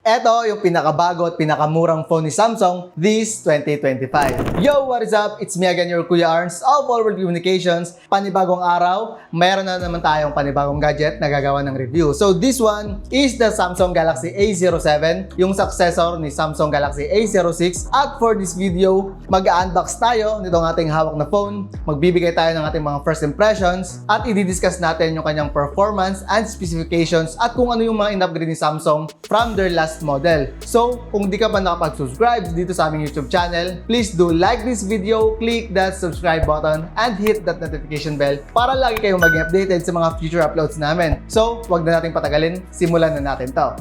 Eto yung pinakabago at pinakamurang phone ni Samsung this 2025. Yo, what is up? It's me again, your Kuya Arns of All World Communications. Panibagong araw, mayroon na naman tayong panibagong gadget na gagawa ng review. So this one is the Samsung Galaxy A07, yung successor ni Samsung Galaxy A06. At for this video, mag-unbox tayo nitong ating hawak na phone. Magbibigay tayo ng ating mga first impressions at i-discuss natin yung kanyang performance and specifications at kung ano yung mga in-upgrade ni Samsung from their last model. So, kung di ka pa nakapag-subscribe dito sa aming YouTube channel, please do like this video, click that subscribe button, and hit that notification bell para lagi kayong maging updated sa mga future uploads namin. So, wag na nating patagalin, simulan na natin to.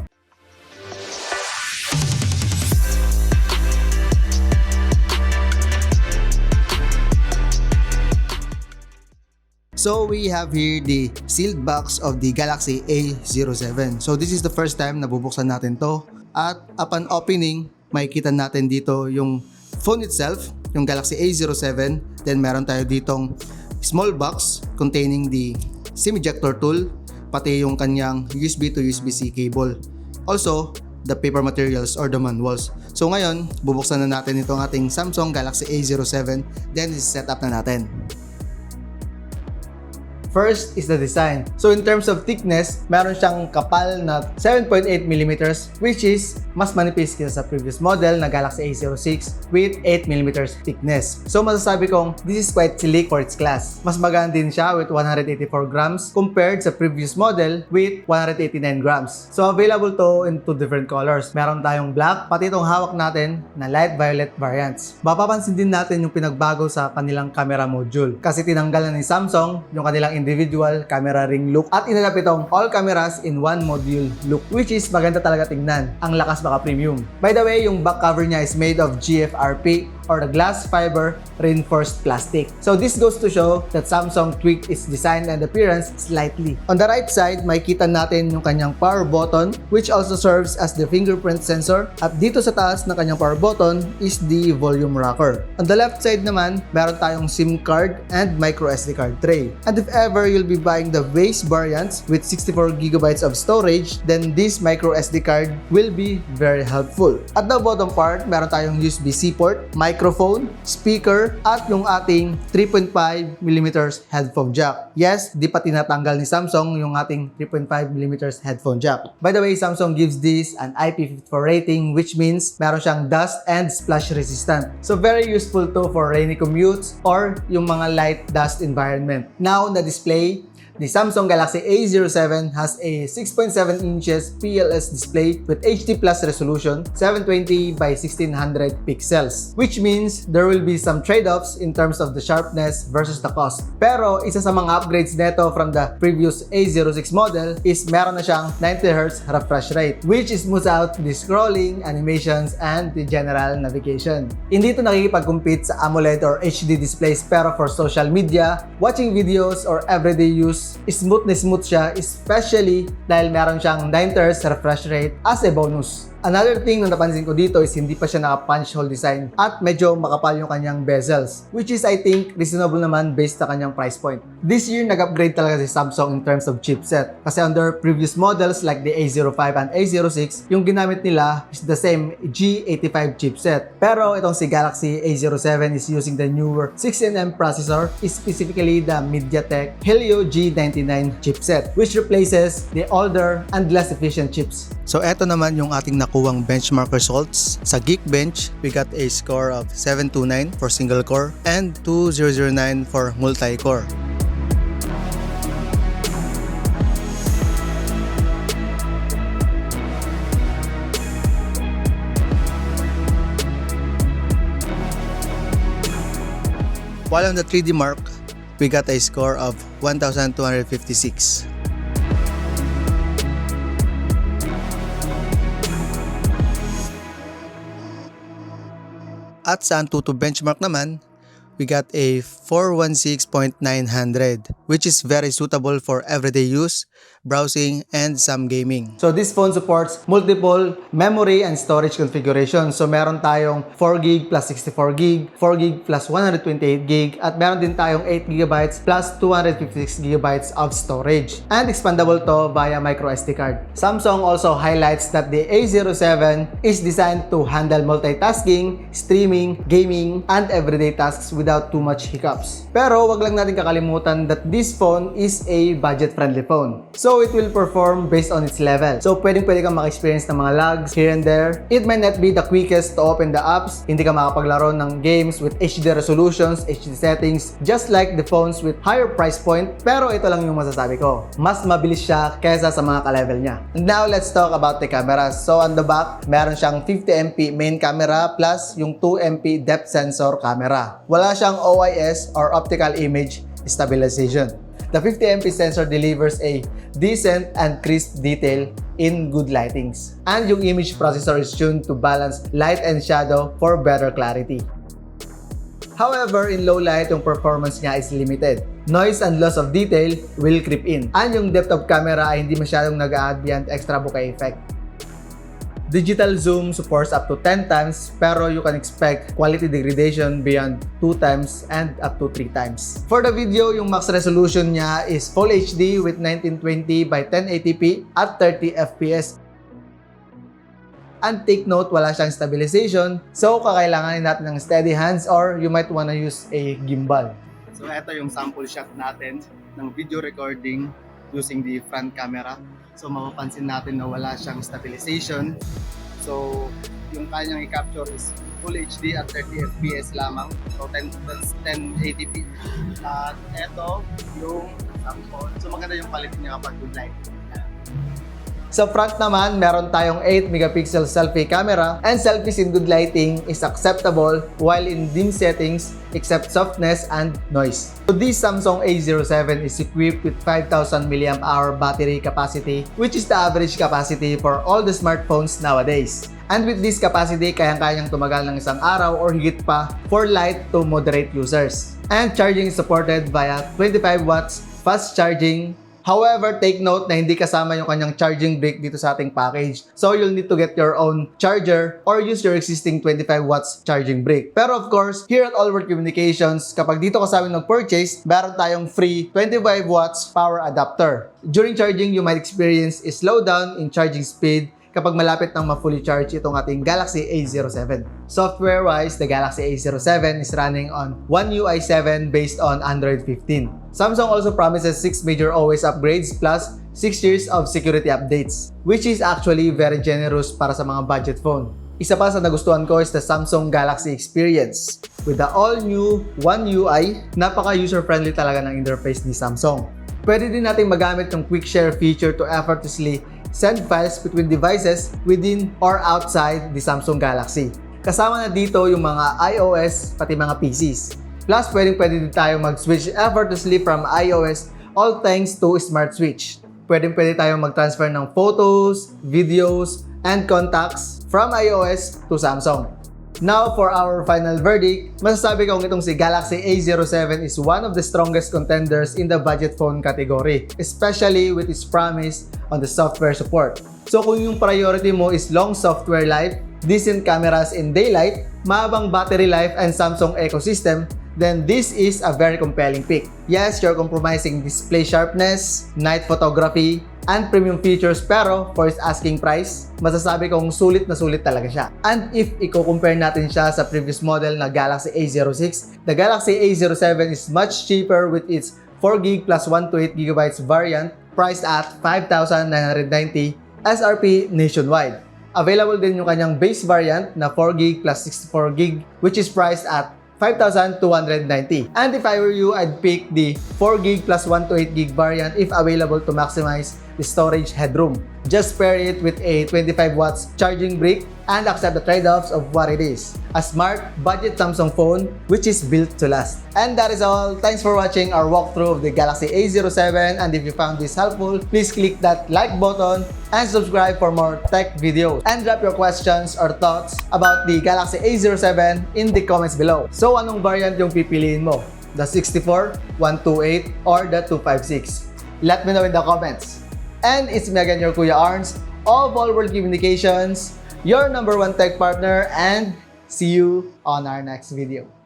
So we have here the sealed box of the Galaxy A07. So this is the first time na bubuksan natin to. At upon opening, makikita natin dito yung phone itself, yung Galaxy A07. Then meron tayo ditong small box containing the SIM ejector tool, pati yung kanyang USB to USB-C cable. Also, the paper materials or the manuals. So ngayon, bubuksan na natin itong ating Samsung Galaxy A07. Then set up na natin. First is the design. So in terms of thickness, meron siyang kapal na 7.8mm which is mas manipis kaysa sa previous model na Galaxy A06 with 8mm thickness. So masasabi kong this is quite sleek for its class. Mas magaan din siya with 184 grams compared sa previous model with 189 grams. So available to in two different colors. Meron tayong black, pati itong hawak natin na light violet variants. Mapapansin din natin yung pinagbago sa kanilang camera module kasi tinanggal na ni Samsung yung kanilang individual camera ring look at inilap itong all cameras in one module look, which is maganda talaga tingnan. Ang lakas baka premium. By the way, yung back cover niya is made of GFRP or the glass fiber reinforced plastic. So this goes to show that Samsung tweaked its design and appearance slightly. On the right side, makikita natin yung kanyang power button which also serves as the fingerprint sensor. At dito sa taas ng kanyang power button is the volume rocker. On the left side naman, meron tayong SIM card and micro SD card tray. And if ever you'll be buying the base variants with 64GB of storage, then this micro SD card will be very helpful. At the bottom part, meron tayong USB-C port, microphone, speaker, at yung ating 3.5mm headphone jack. Yes, di pa tinatanggal ni Samsung yung ating 3.5mm headphone jack. By the way, Samsung gives this an IP54 rating, which means meron siyang dust and splash resistant. So very useful to for rainy commutes or yung mga light dust environment. Now, the display, the Samsung Galaxy A07 has a 6.7 inches PLS display with HD Plus resolution, 720 by 1600 pixels, which means there will be some trade-offs in terms of the sharpness versus the cost. Pero isa sa mga upgrades neto from the previous A06 model is meron na siyang 90Hz refresh rate, which smooths out the scrolling, animations, and the general navigation. Hindi ito nakikipag-compete sa AMOLED or HD displays, pero for social media, watching videos, or everyday use, smooth na smooth siya, especially dahil meron siyang 9Hz refresh rate as a bonus. Another thing na napansin ko dito is hindi pa siya naka-punch hole design at medyo makapal yung kanyang bezels, which is I think reasonable naman based sa kanyang price point. This year, nag-upgrade talaga si Samsung in terms of chipset kasi on their previous models like the A05 and A06, yung ginamit nila is the same G85 chipset. Pero itong si Galaxy A07 is using the newer 6nm processor, specifically the MediaTek Helio G99 chipset, which replaces the older and less efficient chips. So eto naman yung ating nakuwang benchmark results. Sa Geekbench, we got a score of 729 for single core and 2009 for multi-core. While on the 3D Mark, we got a score of 1256. At sa Antutu benchmark naman, we got a 416.900. which is very suitable for everyday use, browsing, and some gaming. So this phone supports multiple memory and storage configurations. So meron tayong 4GB plus 64GB, 4GB plus 128GB, at meron din tayong 8GB plus 256GB of storage. And expandable to via micro SD card. Samsung also highlights that the A07 is designed to handle multitasking, streaming, gaming, and everyday tasks without too much hiccups. Pero wag lang natin kakalimutan that this phone is a budget-friendly phone. So it will perform based on its level. So pwede kang maka-experience ng mga lags here and there. It might not be the quickest to open the apps. Hindi ka makapaglaro ng games with HD resolutions, HD settings, just like the phones with higher price point. Pero ito lang yung masasabi ko. Mas mabilis siya kaysa sa mga ka-level niya. And now let's talk about the cameras. So on the back, meron siyang 50MP main camera plus yung 2MP depth sensor camera. Wala siyang OIS or optical image stabilization. The 50MP sensor delivers a decent and crisp detail in good lightings. And yung image processor is tuned to balance light and shadow for better clarity. However, in low light, yung performance niya is limited. Noise and loss of detail will creep in. And yung depth of camera ay hindi masyadong nag-a-add beyond extra bokeh effect. Digital zoom supports up to 10 times, pero you can expect quality degradation beyond 2 times and up to 3 times. For the video, yung max resolution niya is Full HD with 1920 by 1080p at 30 FPS. And take note, wala siyang stabilization, so kakailanganin natin ng steady hands or you might wanna use a gimbal. So ito yung sample shot natin ng video recording using the front camera. So mapapansin natin na wala siyang stabilization. So yung kanyang i-capture is Full HD at 30 FPS lamang. So 1080p. At ito yung sample. So maganda yung quality niya kapag good light. Sa front naman, meron tayong 8 megapixel selfie camera and selfies in good lighting is acceptable while in dim settings except softness and noise. So this Samsung A07 is equipped with 5,000 mAh battery capacity, which is the average capacity for all the smartphones nowadays. And with this capacity, kayang-kayang tumagal ng isang araw or higit pa for light to moderate users. And charging is supported via 25 watts fast charging. However, take note na hindi kasama yung kanyang charging brick dito sa ating package. So, you'll need to get your own charger or use your existing 25 watts charging brick. Pero of course, here at Allward Communications, kapag dito ka sa amin nag-purchase, meron tayong free 25 watts power adapter. During charging, you might experience a slowdown in charging speed kapag malapit ng ma-fully charge itong ating Galaxy A07. Software-wise, the Galaxy A07 is running on One UI 7 based on Android 15. Samsung also promises 6 major OS upgrades plus 6 years of security updates, which is actually very generous para sa mga budget phone. Isa pa sa nagustuhan ko is the Samsung Galaxy experience. With the all-new One UI, napaka-user-friendly talaga ng interface ni Samsung. Pwede din natin magamit yung Quick Share feature to effortlessly send files between devices within or outside the Samsung Galaxy. Kasama na dito yung mga iOS pati mga PCs. Plus, pwede din tayo mag-switch effortlessly from iOS all thanks to Smart Switch. Pwede tayo mag-transfer ng photos, videos, and contacts from iOS to Samsung. Now, for our final verdict, masasabi kong itong si Galaxy A07 is one of the strongest contenders in the budget phone category, especially with its promise on the software support. So kung yung priority mo is long software life, decent cameras in daylight, mahabang battery life, and Samsung ecosystem, then this is a very compelling pick. Yes, you're compromising display sharpness, night photography, and premium features, pero for its asking price, masasabi kong sulit na sulit talaga siya. And if i-compare natin siya sa previous model na Galaxy A06, the Galaxy A07 is much cheaper with its 4GB plus 128GB variant priced at 5,990 SRP nationwide. Available din yung kanyang base variant na 4GB plus 64GB which is priced at 5,290. And if I were you, I'd pick the 4GB plus 128GB variant if available to maximize the storage headroom. Just pair it with a 25 watts charging brick and accept the trade-offs of what it is. A smart, budget Samsung phone which is built to last. And that is all. Thanks for watching our walkthrough of the Galaxy A07, and if you found this helpful, please click that like button and subscribe for more tech videos. And drop your questions or thoughts about the Galaxy A07 in the comments below. So anong variant yung pipiliin mo? the 64, 128, or the 256? Let me know in the comments. And it's me again, your Kuya Arns of All World Communications, your #1 tech partner, and see you on our next video.